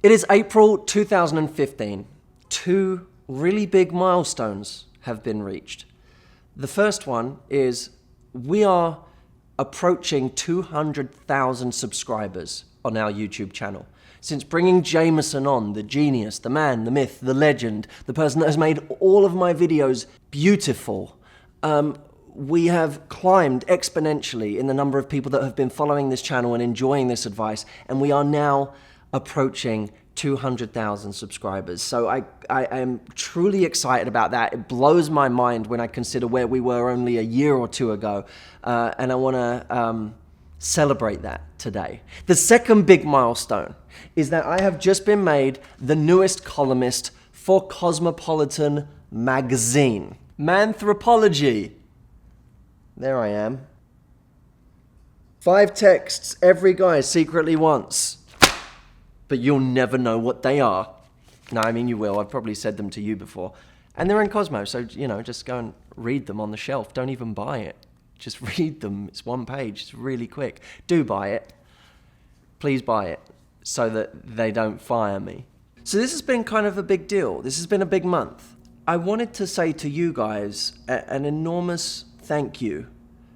It is April 2015. Two really big milestones have been reached. The first one is we are approaching 200,000 subscribers on our YouTube channel. Since bringing Jameson on, the genius, the man, the myth, the legend, the person that has made all of my videos beautiful, we have climbed exponentially in the number of people that have been following this channel and enjoying this advice, and we are now approaching 200,000 subscribers. So I am truly excited about that. It blows my mind when I consider where we were only a year or two ago, and I want to celebrate that today. The second big milestone is that I have just been made the newest columnist for Cosmopolitan magazine. Manthropology. There I am. 5 texts every guy secretly wants. But you'll never know what they are. No, I mean you will. I've probably said them to you before. And they're in Cosmo, so, just go and read them on the shelf. Don't even buy it. Just read them. It's 1 page. It's really quick. Do buy it. Please buy it so that they don't fire me. So this has been kind of a big deal. This has been a big month. I wanted to say to you guys an enormous thank you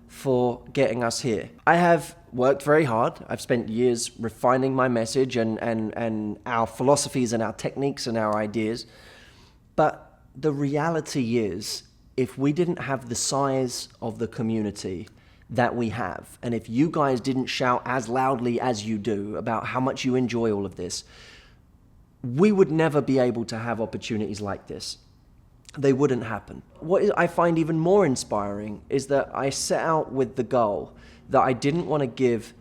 for getting us here. I have worked very hard. I've spent years refining my message and our philosophies and our techniques and our ideas. But the reality is, if we didn't have the size of the community that we have, and if you guys didn't shout as loudly as you do about how much you enjoy all of this, we would never be able to have opportunities like this. They wouldn't happen. What I find even more inspiring is that I set out with the goal that I didn't want to give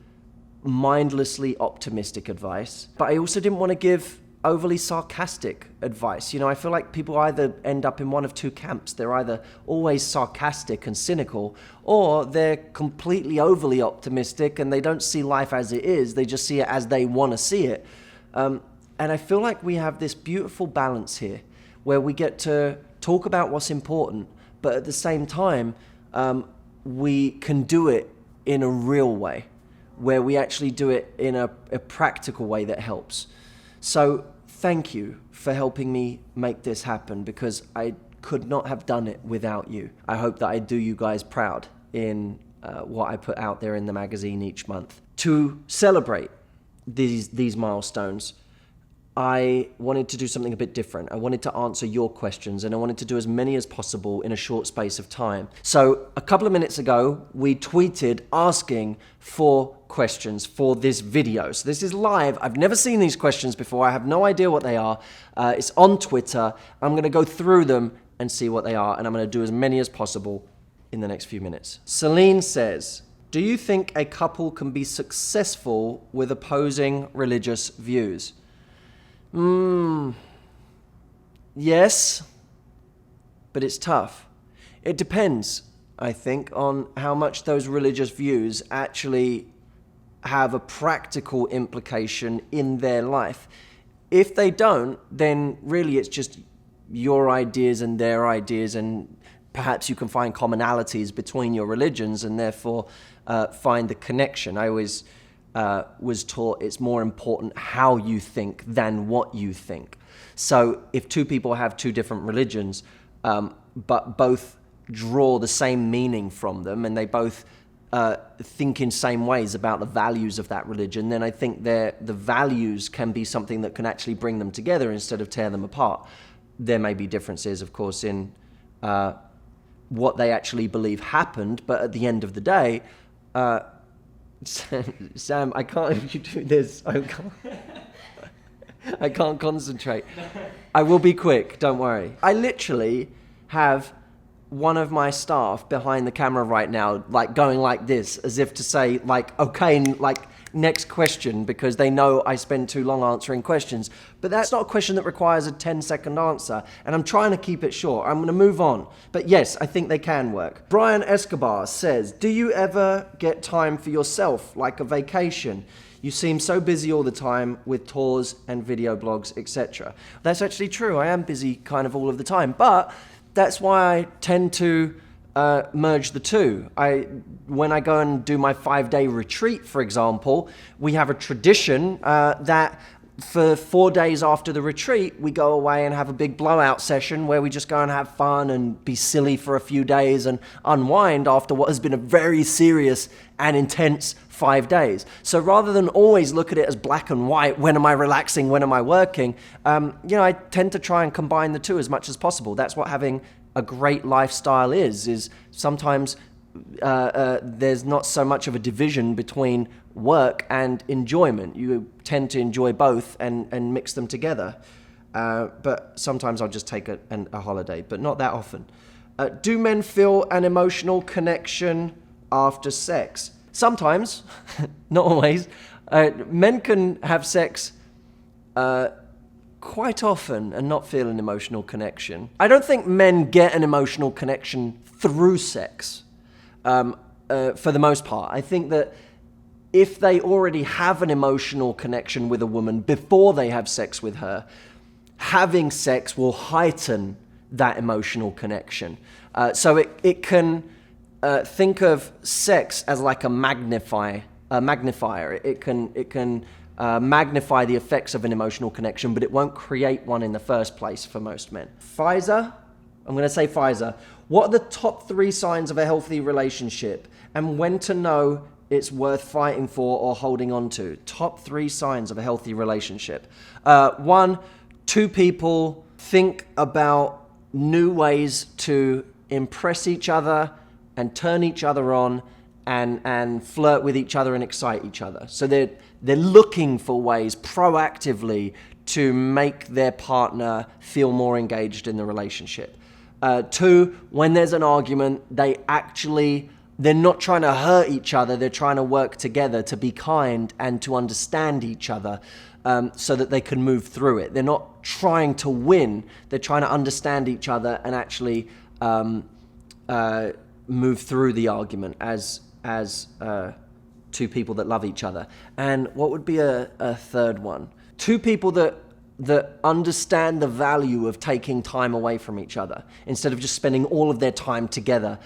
mindlessly optimistic advice, but I also didn't want to give overly sarcastic advice. I feel like people either end up in one of two camps. They're either always sarcastic and cynical, or they're completely overly optimistic and they don't see life as it is. They just see it as they want to see it. And I feel like we have this beautiful balance here where we get to talk about what's important, but at the same time, we can do it in a real way, where we actually do it in a practical way that helps. So thank you for helping me make this happen, because I could not have done it without you. I hope that I do you guys proud in what I put out there in the magazine each month. To celebrate these milestones, I wanted to do something a bit different. I wanted to answer your questions, and I wanted to do as many as possible in a short space of time. So a couple of minutes ago, we tweeted asking for questions for this video. So this is live. I've never seen these questions before. I have no idea what they are. It's on Twitter. I'm going to go through them and see what they are, and I'm going to do as many as possible in the next few minutes. Celine says, do you think a couple can be successful with opposing religious views? Yes, but it's tough. It depends, I think, on how much those religious views actually have a practical implication in their life. If they don't, then really it's just your ideas and their ideas, and perhaps you can find commonalities between your religions and therefore find the connection. I always was taught it's more important how you think than what you think. So if two people have two different religions, but both draw the same meaning from them, and they both think in same ways about the values of that religion, then I think the values can be something that can actually bring them together instead of tear them apart. There may be differences, of course, in what they actually believe happened, but at the end of the day, Sam, I can't, if you do this, I can't concentrate. I will be quick, don't worry. I literally have one of my staff behind the camera right now, going like this, as if to say, okay, next question, because they know I spend too long answering questions. But that's not a question that requires a 10-second answer, and I'm trying to keep it short. I'm going to move on. But yes, I think they can work. Brian Escobar says, do you ever get time for yourself, like a vacation? You seem so busy all the time with tours and video blogs, etc. That's actually true. I am busy kind of all of the time, but that's why I tend to merge the two. When I go and do my 5-day retreat, for example, we have a tradition that for 4 days after the retreat, we go away and have a big blowout session where we just go and have fun and be silly for a few days and unwind after what has been a very serious and intense 5 days. So rather than always look at it as black and white, when am I relaxing, when am I working, I tend to try and combine the two as much as possible. That's what having a great lifestyle is sometimes there's not so much of a division between work and enjoyment. You tend to enjoy both and mix them together. But sometimes I'll just take a holiday, but not that often. Do men feel an emotional connection after sex? Sometimes, not always. Men can have sex quite often and not feel an emotional connection. I don't think men get an emotional connection through sex, for the most part. I think that if they already have an emotional connection with a woman before they have sex with her, having sex will heighten that emotional connection. So it can think of sex as like a magnifier. It can magnify the effects of an emotional connection, but it won't create one in the first place for most men. Pfizer, I'm going to say Pfizer. What are the top 3 signs of a healthy relationship, and when to know it's worth fighting for or holding on to? Top 3 signs of a healthy relationship. 1, 2 people think about new ways to impress each other and turn each other on and flirt with each other and excite each other. So they're looking for ways proactively to make their partner feel more engaged in the relationship. 2, when there's an argument, they're not trying to hurt each other, they're trying to work together to be kind and to understand each other, so that they can move through it. They're not trying to win, they're trying to understand each other and actually move through the argument as 2 people that love each other. And what would be a third one? 2 people that understand the value of taking time away from each other instead of just spending all of their time together,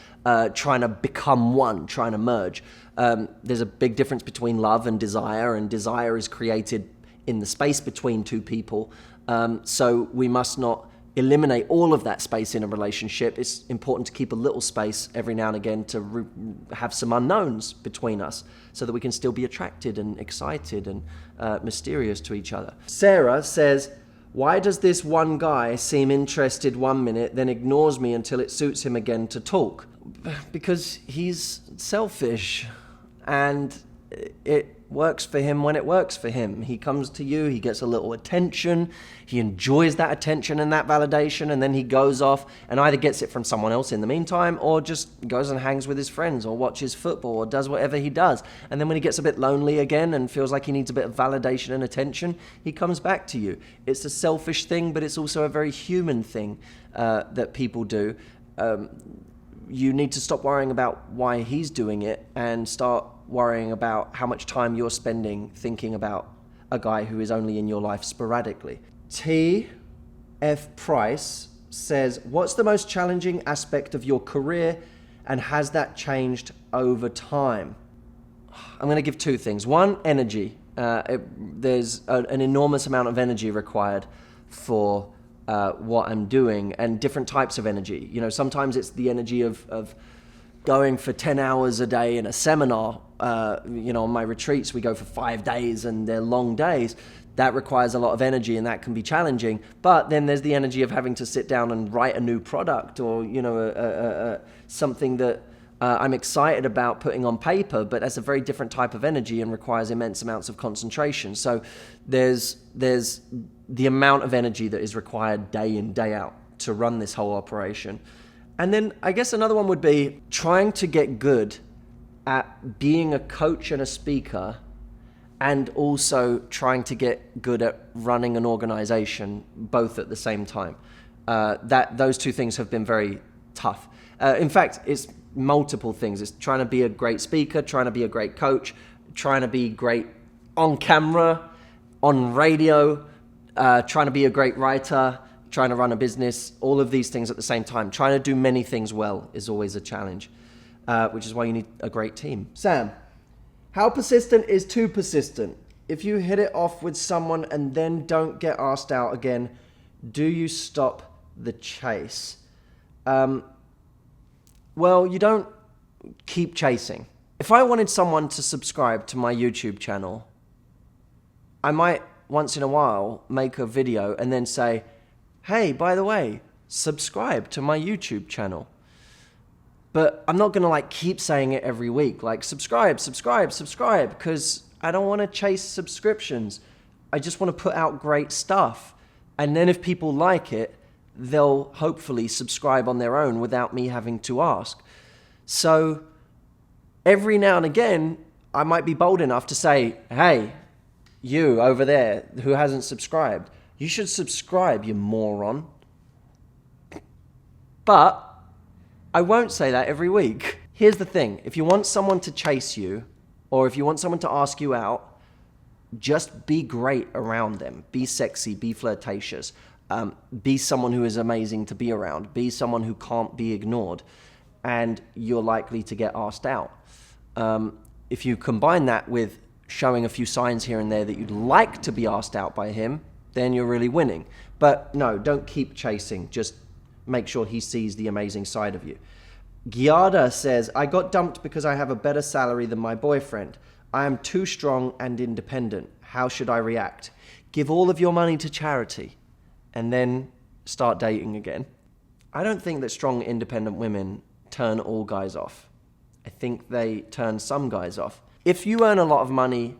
trying to become one, trying to merge. There's a big difference between love and desire is created in the space between 2 people. So we must not eliminate all of that space in a relationship. It's important to keep a little space every now and again to have some unknowns between us so that we can still be attracted and excited and mysterious to each other. Sarah says, why does this one guy seem interested 1 minute, then ignores me until it suits him again to talk? Because he's selfish and it works for him when it works for him. He comes to you, he gets a little attention, he enjoys that attention and that validation, and then he goes off and either gets it from someone else in the meantime or just goes and hangs with his friends or watches football or does whatever he does. And then when he gets a bit lonely again and feels like he needs a bit of validation and attention, he comes back to you. It's a selfish thing, but it's also a very human thing that people do. You need to stop worrying about why he's doing it and start worrying about how much time you're spending thinking about a guy who is only in your life sporadically. T.F. Price says, what's the most challenging aspect of your career and has that changed over time? I'm going to give 2 things. 1, energy. There's an enormous amount of energy required for what I'm doing, and different types of energy. Sometimes it's the energy of going for 10 hours a day in a seminar. On my retreats, we go for 5 days and they're long days. That requires a lot of energy and that can be challenging. But then there's the energy of having to sit down and write a new product or, something that I'm excited about putting on paper, but that's a very different type of energy and requires immense amounts of concentration. So there's the amount of energy that is required day in, day out to run this whole operation. And then I guess another one would be trying to get good at being a coach and a speaker, and also trying to get good at running an organization, both at the same time. Those 2 things have been very tough. In fact, it's multiple things. It's trying to be a great speaker, trying to be a great coach, trying to be great on camera, on radio, trying to be a great writer, trying to run a business, all of these things at the same time. Trying to do many things well is always a challenge, which is why you need a great team. Sam, how persistent is too persistent? if you hit it off with someone and then don't get asked out again, do you stop the chase? Well, you don't keep chasing. If I wanted someone to subscribe to my YouTube channel, I might once in a while make a video and then say, hey, by the way, subscribe to my YouTube channel. But I'm not going to keep saying it every week, subscribe, because I don't want to chase subscriptions. I just want to put out great stuff. And then if people like it, they'll hopefully subscribe on their own without me having to ask. So every now and again, I might be bold enough to say, hey, you over there who hasn't subscribed, you should subscribe, you moron. But I won't say that every week. Here's the thing. If you want someone to chase you, or if you want someone to ask you out, just be great around them. Be sexy, be flirtatious. Be someone who is amazing to be around. Be someone who can't be ignored. And you're likely to get asked out. If you combine that with showing a few signs here and there that you'd like to be asked out by him, then you're really winning. But no, don't keep chasing. Just make sure he sees the amazing side of you. Giada says, I got dumped because I have a better salary than my boyfriend. I am too strong and independent. How should I react? Give all of your money to charity and then start dating again. I don't think that strong, independent women turn all guys off. I think they turn some guys off. If you earn a lot of money,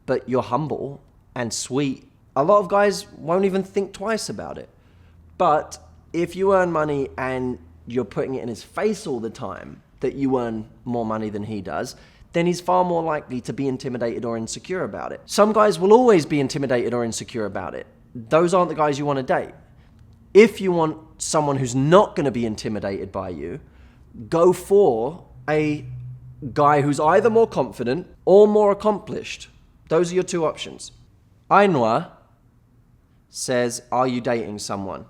but you're humble and sweet, a lot of guys won't even think twice about it. But if you earn money and you're putting it in his face all the time that you earn more money than he does, then he's far more likely to be intimidated or insecure about it. Some guys will always be intimidated or insecure about it. Those aren't the guys you want to date. If you want someone who's not going to be intimidated by you, go for a guy who's either more confident or more accomplished. Those are your two options. Ainwa says, are you dating someone?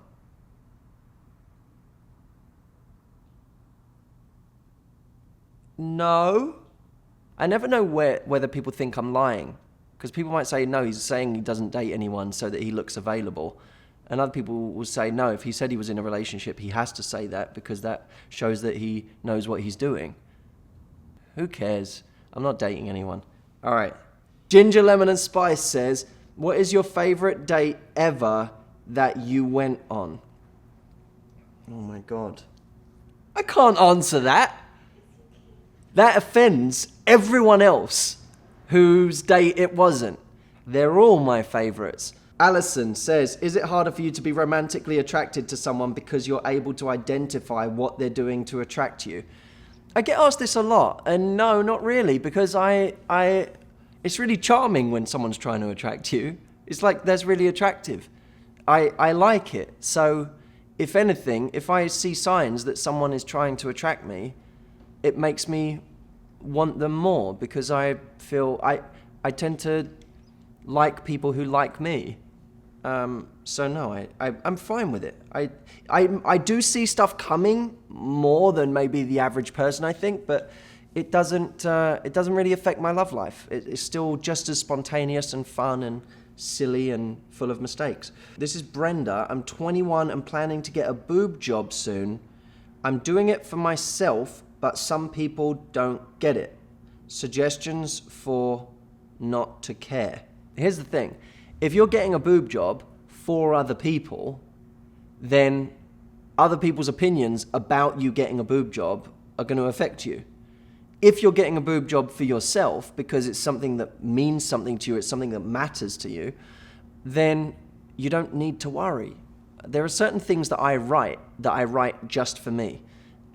No. I never know whether people think I'm lying. Because people might say, no, he's saying he doesn't date anyone so that he looks available. And other people will say, no, if he said he was in a relationship, he has to say that because that shows that he knows what he's doing. Who cares? I'm not dating anyone. All right. Ginger, Lemon and Spice says, what is your favorite date ever that you went on? Oh my God. I can't answer that. That offends everyone else whose date it wasn't. They're all my favorites. Alison says, is it harder for you to be romantically attracted to someone because you're able to identify what they're doing to attract you? I get asked this a lot, and no, not really, because it's really charming when someone's trying to attract you. It's like, that's really attractive. I like it. So, if anything, if I see signs that someone is trying to attract me, it makes me want them more because I feel I tend to like people who like me. So no, I'm fine with it. I do see stuff coming more than maybe the average person, I think, but it doesn't really affect my love life. It's still just as spontaneous and fun and silly and full of mistakes. This is Brenda. I'm 21 and planning to get a boob job soon. I'm doing it for myself, but some people don't get it. Suggestions for not to care. Here's the thing. If you're getting a boob job for other people, then other people's opinions about you getting a boob job are going to affect you. If you're getting a boob job for yourself because it's something that means something to you, it's something that matters to you, then you don't need to worry. There are certain things that I write just for me.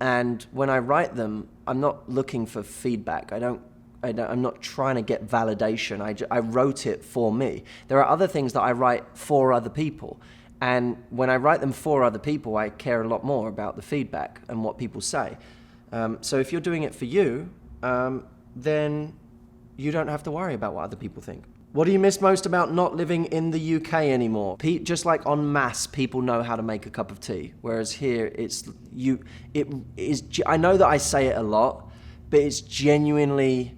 And when I write them, I'm not looking for feedback. I'm not trying to get validation. I wrote it for me. There are other things that I write for other people. And when I write them for other people, I care a lot more about the feedback and what people say. So if you're doing it for you, then you don't have to worry about what other people think. What do you miss most about not living in the UK anymore? Just like en masse, people know how to make a cup of tea. Whereas here, I know that I say it a lot, but it's genuinely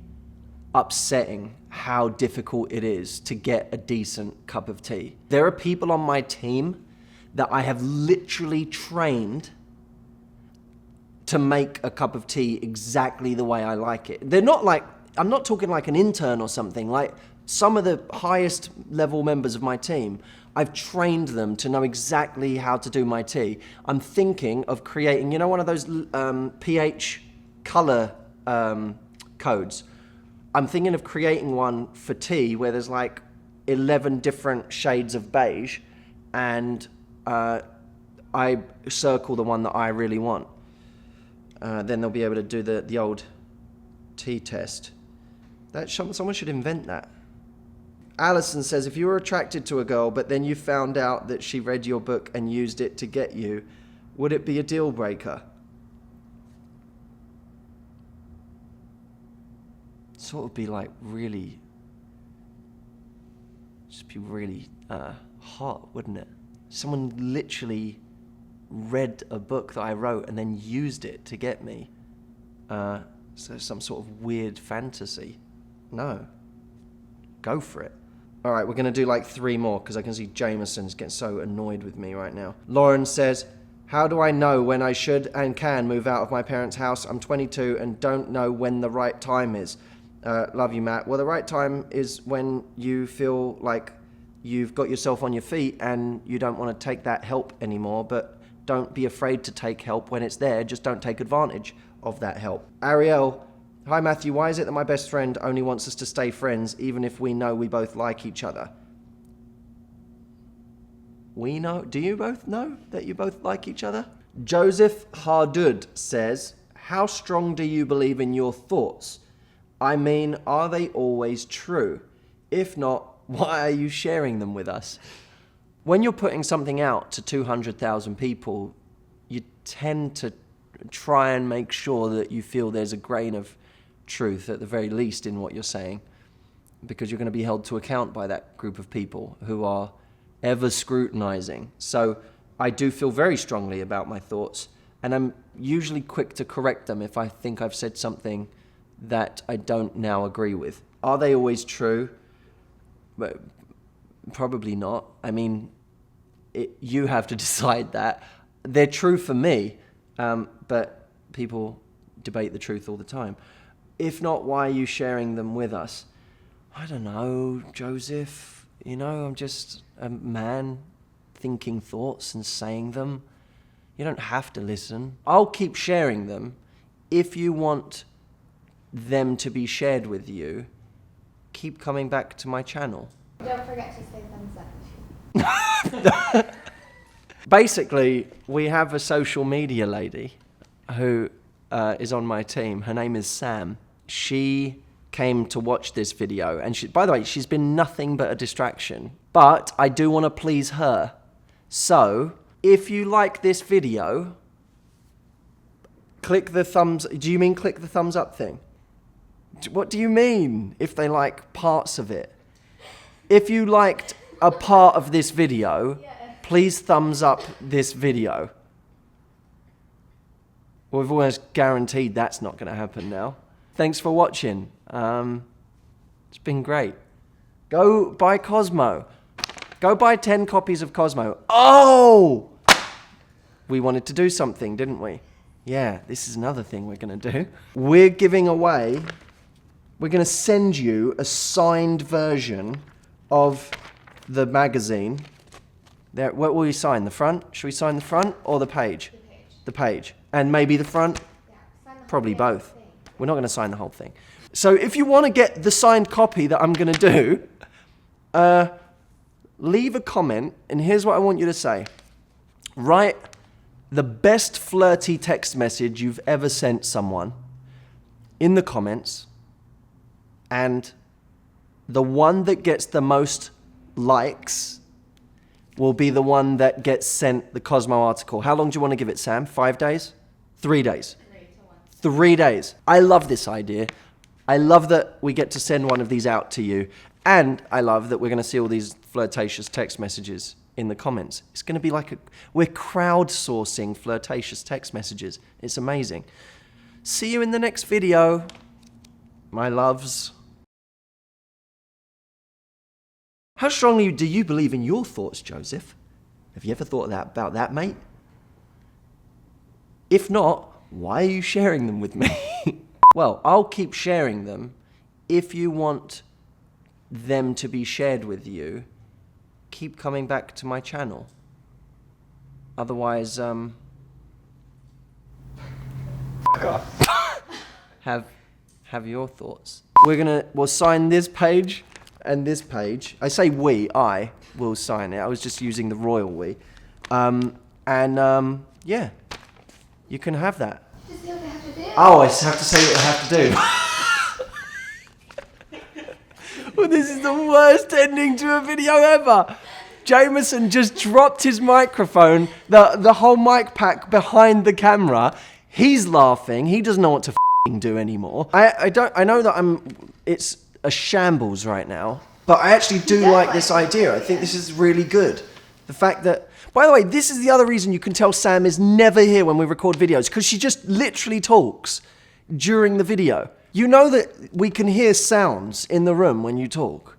upsetting how difficult it is to get a decent cup of tea. There are people on my team that I have literally trained to make a cup of tea exactly the way I like it. They're not like, I'm not talking like an intern or something, like some of the highest level members of my team, I've trained them to know exactly how to do my tea. I'm thinking of creating, you know, one of those pH color codes. I'm thinking of creating one for tea where there's like 11 different shades of beige, and I circle the one that I really want. Then they'll be able to do the old tea test. Someone should invent that. Alison says, if you were attracted to a girl, but then you found out that she read your book and used it to get you, would it be a deal breaker? Sort of be like really, just be really hot, wouldn't it? Someone literally read a book that I wrote and then used it to get me. So some sort of weird fantasy. No. Go for it. All right, we're going to do like 3 more because I can see Jameson's getting so annoyed with me right now. Lauren says, how do I know when I should and can move out of my parents' house? I'm 22 and don't know when the right time is. Love you, Matt. Well, the right time is when you feel like you've got yourself on your feet and you don't want to take that help anymore, but don't be afraid to take help when it's there. Just don't take advantage of that help. Ariel, hi, Matthew. Why is it that my best friend only wants us to stay friends even if we know we both like each other? We know? Do you both know that you both like each other? Joseph Hardud says, how strong do you believe in your thoughts? I mean, are they always true? If not, why are you sharing them with us? When you're putting something out to 200,000 people, you tend to try and make sure that you feel there's a grain of truth, at the very least, in what you're saying, because you're going to be held to account by that group of people who are ever scrutinizing. So I do feel very strongly about my thoughts, and I'm usually quick to correct them if I think I've said something that I don't now agree with. Are they always true? But probably not. I mean, you have to decide that. They're true for me, but people debate the truth all the time. If not, why are you sharing them with us? I don't know, Joseph. You know, I'm just a man thinking thoughts and saying them. You don't have to listen. I'll keep sharing them. If you want them to be shared with you, keep coming back to my channel. Don't forget to say thumbs up. Basically, we have a social media lady who is on my team. Her name is Sam. She came to watch this video, and by the way, she's been nothing but a distraction, but I do want to please her. So if you like this video, click the thumbs. Do you mean click the thumbs up thing? What do you mean if they like parts of it? If you liked a part of this video, please thumbs up this video. Well, we've almost guaranteed that's not going to happen now. Thanks for watching. It's been great. Go buy Cosmo. Go buy 10 copies of Cosmo. Oh! We wanted to do something, didn't we? Yeah, this is another thing we're going to do. We're giving away... We're going to send you a signed version of the magazine. There, what will you sign? The front? Should we sign the front or the page? The page. The page. And maybe the front? Yeah, sign the Probably whole both. thing. We're not going to sign the whole thing. So if you want to get the signed copy that I'm going to do, leave a comment, and here's what I want you to say. Write the best flirty text message you've ever sent someone in the comments, and the one that gets the most likes will be the one that gets sent the Cosmo article. How long do you want to give it, Sam? 5 days? 3 days? 3 to 1. 3 days. I love this idea. I love that we get to send one of these out to you. And I love that we're going to see all these flirtatious text messages in the comments. It's going to be like we're crowdsourcing flirtatious text messages. It's amazing. See you in the next video, my loves. How strongly do you believe in your thoughts, Joseph? Have you ever thought about that, mate? If not, why are you sharing them with me? Well, I'll keep sharing them if you want them to be shared with you. Keep coming back to my channel. Otherwise, have your thoughts. We'll sign this page and this page. I say I will sign it. I was just using the royal we. Yeah, you can have that. Just say what they have to do. Oh, I just have to say what I have to do. Well, this is the worst ending to a video ever. Jameson just dropped his microphone, the whole mic pack behind the camera. He's laughing. He doesn't know what to do anymore. I know that it's a shambles right now, but I actually do like this idea. I think this is really good. The fact that, by the way, this is the other reason you can tell Sam is never here when we record videos, because she just literally talks during the video. You know that we can hear sounds in the room when you talk.